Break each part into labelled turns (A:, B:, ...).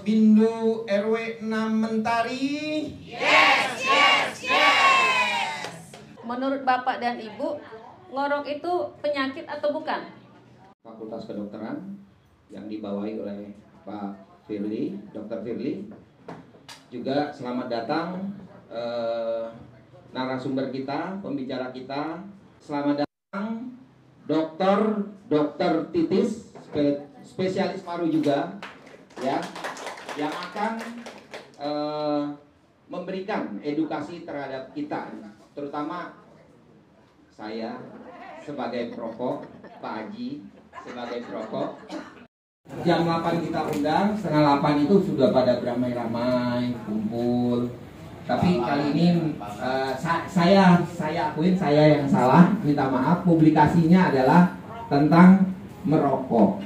A: Posbindu RW 6 Mentari.
B: Yes, yes, yes.
C: Menurut Bapak dan Ibu, ngorok itu penyakit atau bukan?
D: Fakultas Kedokteran yang dibawahi oleh Pak Firly, Dr. Firly. Juga selamat datang narasumber kita, pembicara kita. Selamat datang Dr. Titis, spesialis paru juga, ya, yang akan memberikan edukasi terhadap kita, terutama saya sebagai perokok, Pak Haji sebagai perokok. Jam 8 kita undang, setengah 8 itu sudah pada beramai-ramai, kumpul. Tapi kali ini saya akuin saya yang salah, minta maaf. Publikasinya adalah tentang merokok.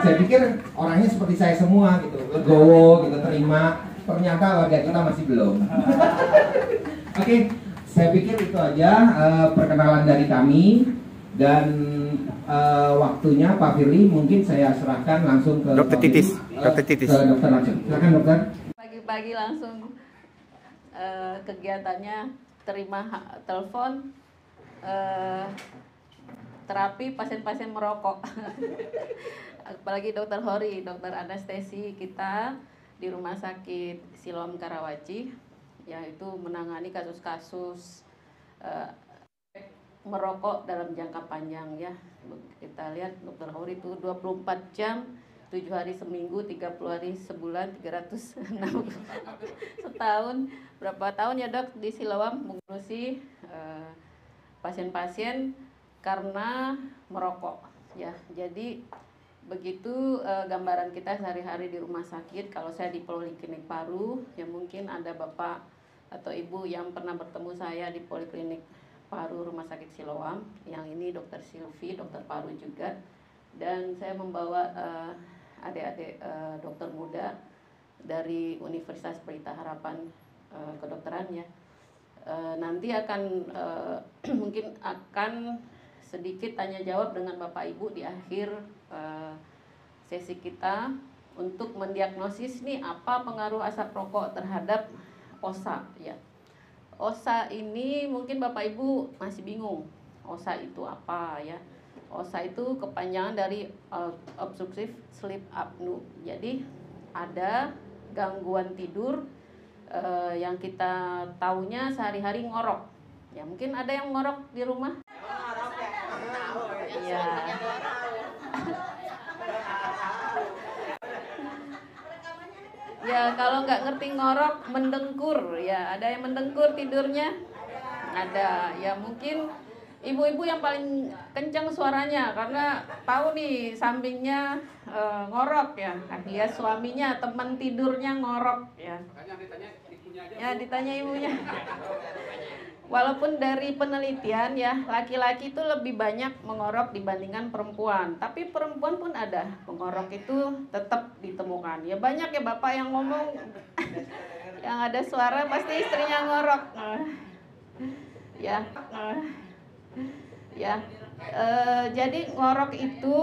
D: Saya pikir orangnya seperti saya semua gitu, legowo gitu, terima. Ternyata warga kita masih belum. Oke, saya pikir itu aja perkenalan dari kami. Dan waktunya Pak Firly mungkin saya serahkan langsung ke
E: Dokter Titis. Dokter Titis.
D: Ke dokter langsung. Silakan dokter.
C: Pagi-pagi langsung kegiatannya terima telepon terapi pasien-pasien merokok. Apalagi dokter Hori, dokter anestesi kita di Rumah Sakit Siloam Karawaci, yaitu menangani kasus-kasus merokok dalam jangka panjang ya. Kita lihat dokter Hori itu 24 jam, 7 hari seminggu, 30 hari sebulan, 360 setahun. Berapa tahun ya dok di Siloam mengurusi pasien-pasien karena merokok ya. Jadi begitu gambaran kita sehari-hari di rumah sakit. Kalau saya di Poliklinik Paru, ya mungkin ada bapak atau ibu yang pernah bertemu saya di Poliklinik Paru Rumah Sakit Siloam. Yang ini dokter Silvi, dokter paru juga. Dan saya membawa adik-adik dokter muda dari Universitas Pelita Harapan Kedokteran ya. Nanti akan mungkin akan sedikit tanya jawab dengan Bapak Ibu di akhir sesi kita untuk mendiagnosis nih apa pengaruh asap rokok terhadap OSA ya. OSA ini mungkin Bapak Ibu masih bingung. OSA itu apa ya? OSA itu kepanjangan dari obstructive sleep apnea. Jadi ada gangguan tidur yang kita taunya sehari-hari ngorok. Ya mungkin ada yang ngorok di rumah. Iya. Ya kalau nggak ngerti ngorok, mendengkur ya. Ada yang mendengkur tidurnya? Ada. Ya mungkin ibu-ibu yang paling kencang suaranya karena tahu nih sampingnya ngorok ya. Lihat suaminya, teman tidurnya ngorok ya. Ya ditanya ibunya. Walaupun dari penelitian ya, laki-laki itu lebih banyak mengorok dibandingkan perempuan. Tapi perempuan pun ada, pengorok itu tetap ditemukan. Ya banyak ya bapak yang ngomong, yang ada suara pasti istrinya ngorok. Jadi ngorok itu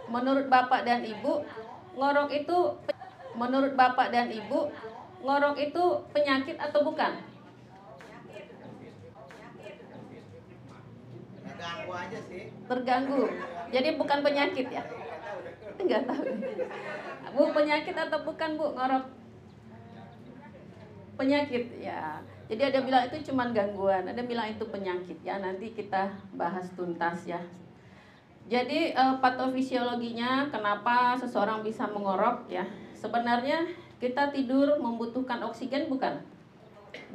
C: menurut bapak dan ibu, ngorok itu menurut bapak dan ibu, ngorok itu penyakit atau bukan?
B: Terganggu aja sih.
C: Terganggu. Jadi bukan penyakit ya? Enggak tahu. Bu, penyakit atau bukan Bu ngorok? Penyakit ya. Jadi ada bilang itu cuman gangguan, ada bilang itu penyakit ya. Nanti kita bahas tuntas ya. Jadi patofisiologinya kenapa seseorang bisa mengorok ya? Sebenarnya kita tidur membutuhkan oksigen bukan?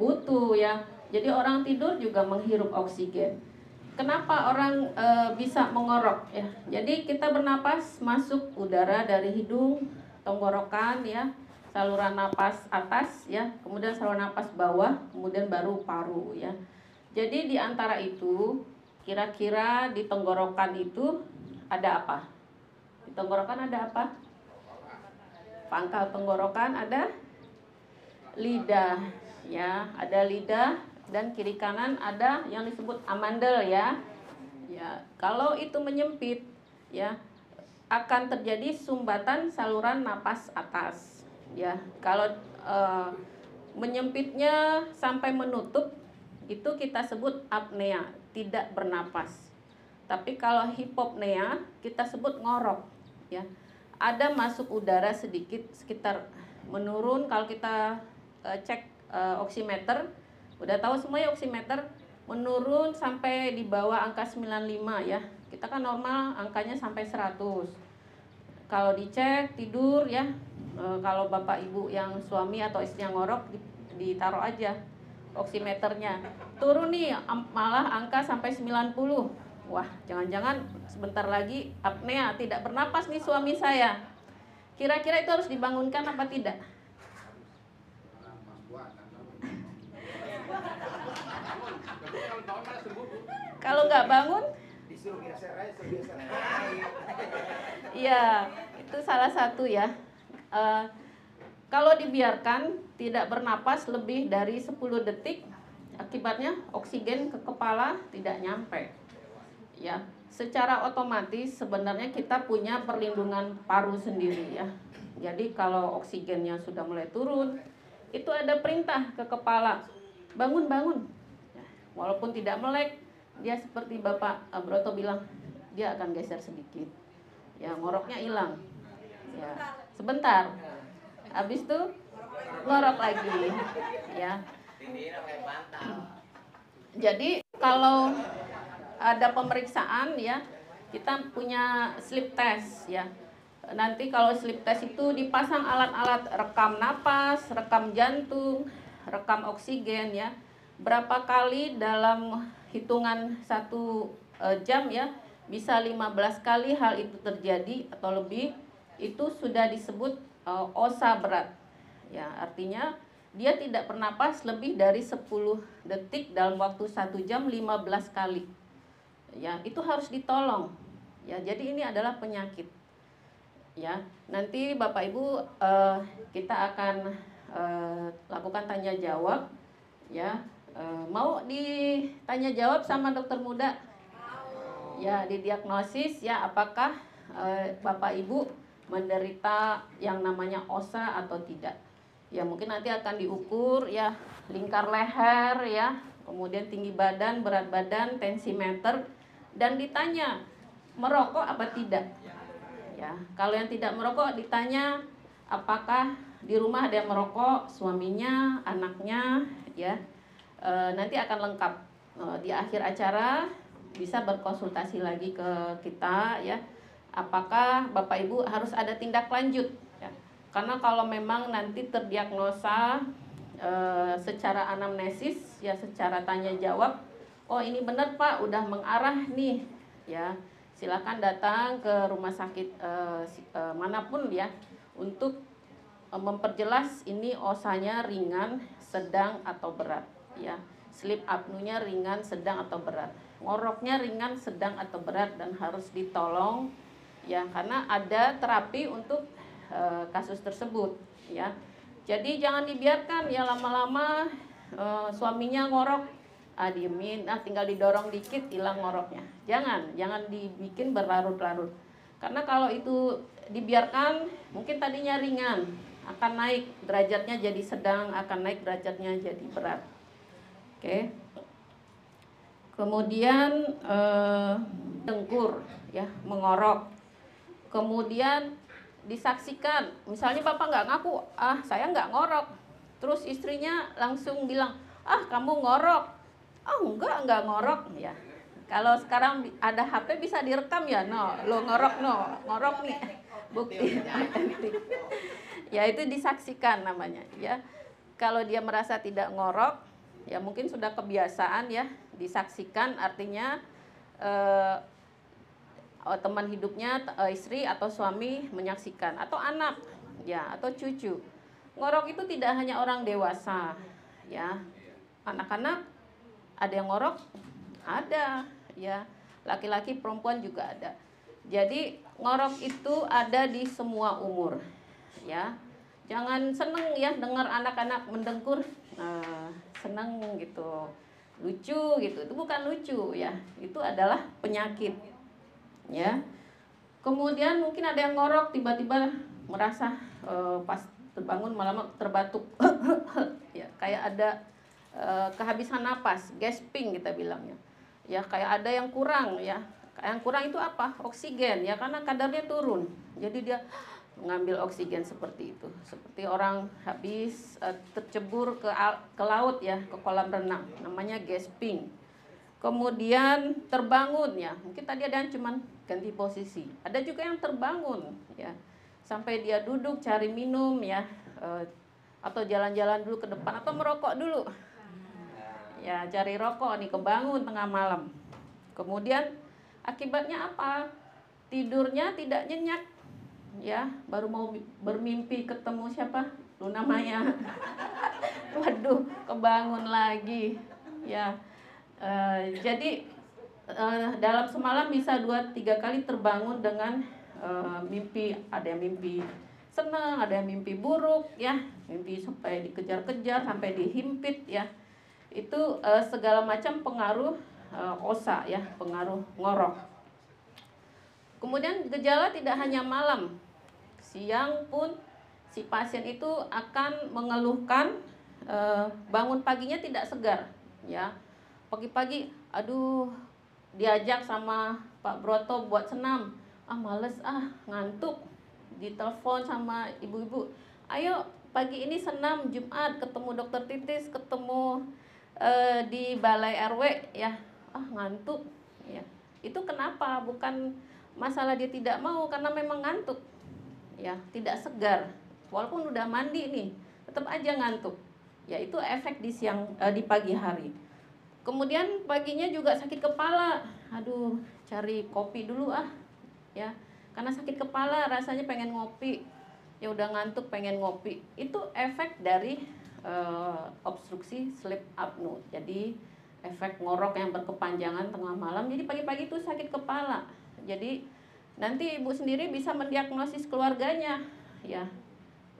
C: Butuh ya. Jadi orang tidur juga menghirup oksigen. Kenapa orang bisa mengorok ya? Jadi kita bernapas masuk udara dari hidung, tenggorokan ya, saluran napas atas ya, kemudian saluran napas bawah, kemudian baru paru ya. Jadi di antara itu kira-kira di tenggorokan itu ada apa? Di tenggorokan ada apa? Pangkal tenggorokan ada lidah ya, ada lidah dan kiri kanan ada yang disebut amandel ya. Ya, kalau itu menyempit ya, akan terjadi sumbatan saluran napas atas. Ya, kalau menyempitnya sampai menutup itu kita sebut apnea, tidak bernapas. Tapi kalau hipopnea kita sebut ngorok. Ya, ada masuk udara sedikit sekitar menurun. Kalau kita cek oximeter, udah tahu semuanya oximeter, menurun sampai di bawah angka 95 ya. Kita kan normal angkanya sampai 100. Kalau dicek tidur ya, kalau bapak ibu yang suami atau istri yang ngorok, ditaruh aja oximeternya. Turun nih malah angka sampai 90. Wah, jangan-jangan sebentar lagi apnea, tidak bernapas nih suami saya. Kira-kira itu harus dibangunkan apa tidak? Kalau nggak bangun,
B: Disuruh geser aja, suruh geser.
C: iya, itu salah satu ya. Kalau dibiarkan tidak bernapas lebih dari 10 detik, akibatnya oksigen ke kepala tidak nyampe. Ya, secara otomatis sebenarnya kita punya perlindungan paru sendiri ya. Jadi kalau oksigennya sudah mulai turun, itu ada perintah ke kepala, bangun-bangun. Ya, walaupun tidak melek, dia seperti Bapak Broto bilang, dia akan geser sedikit. Ya, ngoroknya hilang. Ya, sebentar. Habis itu ngorok lagi. Ya. Jadi kalau ada pemeriksaan ya, kita punya sleep test ya. Nanti kalau sleep test itu dipasang alat-alat rekam napas, rekam jantung, rekam oksigen ya. Berapa kali dalam hitungan 1 jam ya, bisa 15 kali hal itu terjadi atau lebih, itu sudah disebut OSA berat. Ya, artinya dia tidak bernapas lebih dari 10 detik dalam waktu 1 jam 15 kali. Ya, itu harus ditolong. Ya, jadi ini adalah penyakit. Ya, nanti Bapak Ibu kita akan lakukan tanya jawab ya. Mau ditanya jawab sama dokter muda? Ya, didiagnosis ya apakah Bapak Ibu menderita yang namanya OSA atau tidak. Ya, mungkin nanti akan diukur ya lingkar leher ya, kemudian tinggi badan, berat badan, tensimeter, dan ditanya merokok apa tidak. Ya, kalau yang tidak merokok ditanya apakah di rumah ada yang merokok, suaminya, anaknya ya. Nanti akan lengkap di akhir acara, bisa berkonsultasi lagi ke kita ya, apakah Bapak Ibu harus ada tindak lanjut ya. Karena kalau memang nanti terdiagnosa secara anamnesis ya, secara tanya jawab, oh ini benar Pak, udah mengarah nih ya, silakan datang ke rumah sakit manapun ya, untuk memperjelas ini OSA-nya ringan, sedang atau berat ya. Sleep apnea-nya ringan, sedang atau berat. Ngoroknya ringan, sedang atau berat, dan harus ditolong ya, karena ada terapi untuk kasus tersebut ya. Jadi jangan dibiarkan ya lama-lama suaminya ngorok, diemin, tinggal didorong dikit hilang ngoroknya. Jangan dibikin berlarut-larut. Karena kalau itu dibiarkan, mungkin tadinya ringan, akan naik derajatnya jadi sedang, akan naik derajatnya jadi berat. Oke. Kemudian dengkur ya, mengorok. Kemudian disaksikan, misalnya Bapak nggak ngaku, saya nggak ngorok. Terus istrinya langsung bilang, kamu ngorok. Enggak ngorok ya. Kalau sekarang ada HP bisa direkam ya, lo ngorok nih, bukti. Ya, itu disaksikan namanya ya. Kalau dia merasa tidak ngorok, ya mungkin sudah kebiasaan ya, disaksikan artinya teman hidupnya, istri atau suami menyaksikan, atau anak ya, atau cucu. Ngorok itu tidak hanya orang dewasa ya, anak-anak ada yang ngorok, ada ya, laki-laki perempuan juga ada. Jadi ngorok itu ada di semua umur ya. Jangan seneng ya dengar anak-anak mendengkur, seneng gitu, lucu gitu. Itu bukan lucu ya, itu adalah penyakit ya. Kemudian mungkin ada yang ngorok tiba-tiba merasa pas terbangun malam terbatuk, ya kayak ada kehabisan napas, gasping kita bilangnya. Ya kayak ada yang kurang ya. Yang kurang itu apa? Oksigen ya, karena kadarnya turun. Jadi dia mengambil oksigen seperti itu. Seperti orang habis tercebur ke laut ya, ke kolam renang, namanya gasping. Kemudian terbangun ya, mungkin tadi ada yang cuman ganti posisi. Ada juga yang terbangun ya, sampai dia duduk cari minum ya, atau jalan-jalan dulu ke depan atau merokok dulu. Ya, cari rokok nih, kebangun tengah malam. Kemudian akibatnya apa? Tidurnya tidak nyenyak. Ya, baru mau bermimpi ketemu siapa? Luna Maya. Waduh, kebangun lagi. Ya. Jadi dalam semalam bisa 2-3 kali terbangun dengan mimpi, ada yang mimpi senang, ada yang mimpi buruk ya, mimpi sampai dikejar-kejar, sampai dihimpit ya. Itu segala macam pengaruh osa ya, pengaruh ngorok. Kemudian gejala tidak hanya malam, siang pun si pasien itu akan mengeluhkan bangun paginya tidak segar ya. Pagi-pagi, aduh, diajak sama Pak Broto buat senam, males ngantuk. Ditelepon sama ibu-ibu, ayo pagi ini senam Jumat, ketemu dokter Titis, ketemu di balai RW ya, ngantuk ya. Itu kenapa? Bukan masalah dia tidak mau, karena memang ngantuk ya, tidak segar. Walaupun udah mandi nih, tetap aja ngantuk ya. Itu efek di pagi hari. Kemudian paginya juga sakit kepala, aduh, cari kopi dulu ya, karena sakit kepala rasanya pengen ngopi ya, udah ngantuk pengen ngopi. Itu efek dari obstruksi sleep apnea. Jadi efek ngorok yang berkepanjangan tengah malam, jadi pagi-pagi itu sakit kepala. Jadi nanti ibu sendiri bisa mendiagnosis keluarganya ya,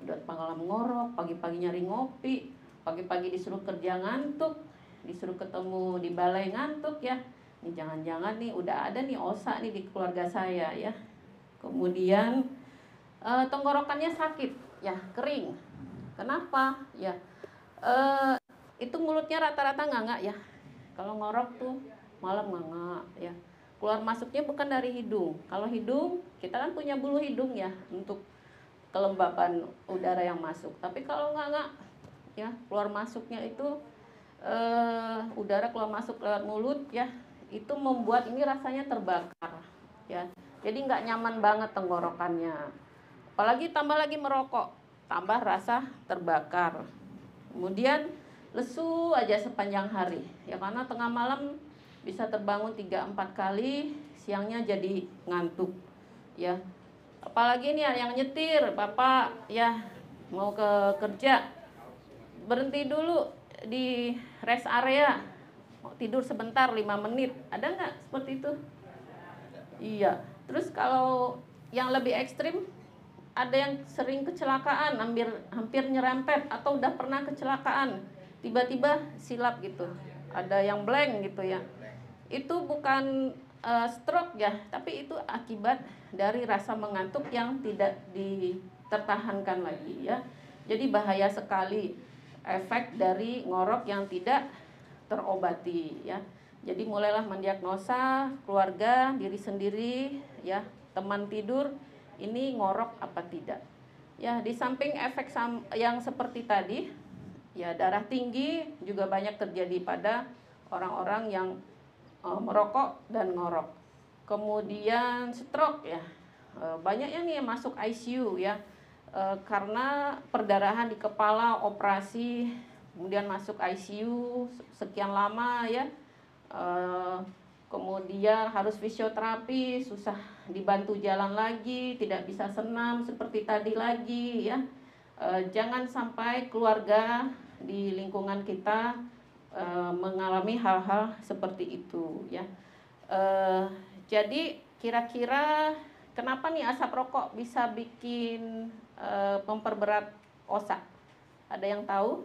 C: udah pengalaman ngorok, pagi-pagi nyari ngopi, pagi-pagi disuruh kerja ngantuk, disuruh ketemu di balai ngantuk ya. Ini jangan-jangan nih udah ada nih osa nih di keluarga saya ya. Kemudian tenggorokannya sakit ya, kering. Kenapa ya? Itu mulutnya rata-rata nganga ya. Kalau ngorok tuh malam nganga ya. Keluar masuknya bukan dari hidung. Kalau hidung, kita kan punya bulu hidung ya untuk kelembapan udara yang masuk. Tapi kalau nganga ya, keluar masuknya itu udara keluar masuk lewat mulut ya, itu membuat ini rasanya terbakar ya. Jadi nggak nyaman banget tenggorokannya. Apalagi tambah lagi merokok, tambah rasa terbakar. Kemudian lesu aja sepanjang hari ya, karena tengah malam bisa terbangun 3-4 kali, siangnya jadi ngantuk ya. Apalagi nih yang nyetir, bapak ya mau ke kerja, berhenti dulu di rest area, mau tidur sebentar 5 menit, ada nggak seperti itu? Iya. Terus kalau yang lebih ekstrim, ada yang sering kecelakaan, hampir nyerempet, atau udah pernah kecelakaan, tiba-tiba silap gitu, ada yang blank gitu ya. Itu bukan stroke ya, tapi itu akibat dari rasa mengantuk yang tidak ditertahankan lagi ya. Jadi bahaya sekali efek dari ngorok yang tidak terobati ya. Jadi mulailah mendiagnosa keluarga, diri sendiri ya, teman tidur, ini ngorok apa tidak. Ya, di samping efek yang seperti tadi, ya darah tinggi juga banyak terjadi pada orang-orang yang merokok dan ngorok. Kemudian stroke ya, banyak yang nih masuk ICU ya, karena perdarahan di kepala, operasi, kemudian masuk ICU sekian lama ya. Kemudian harus fisioterapi, susah dibantu jalan lagi, tidak bisa senam seperti tadi lagi ya. Jangan sampai keluarga di lingkungan kita mengalami hal-hal seperti itu ya. Jadi kira-kira kenapa nih asap rokok bisa bikin memperberat osak? Ada yang tahu?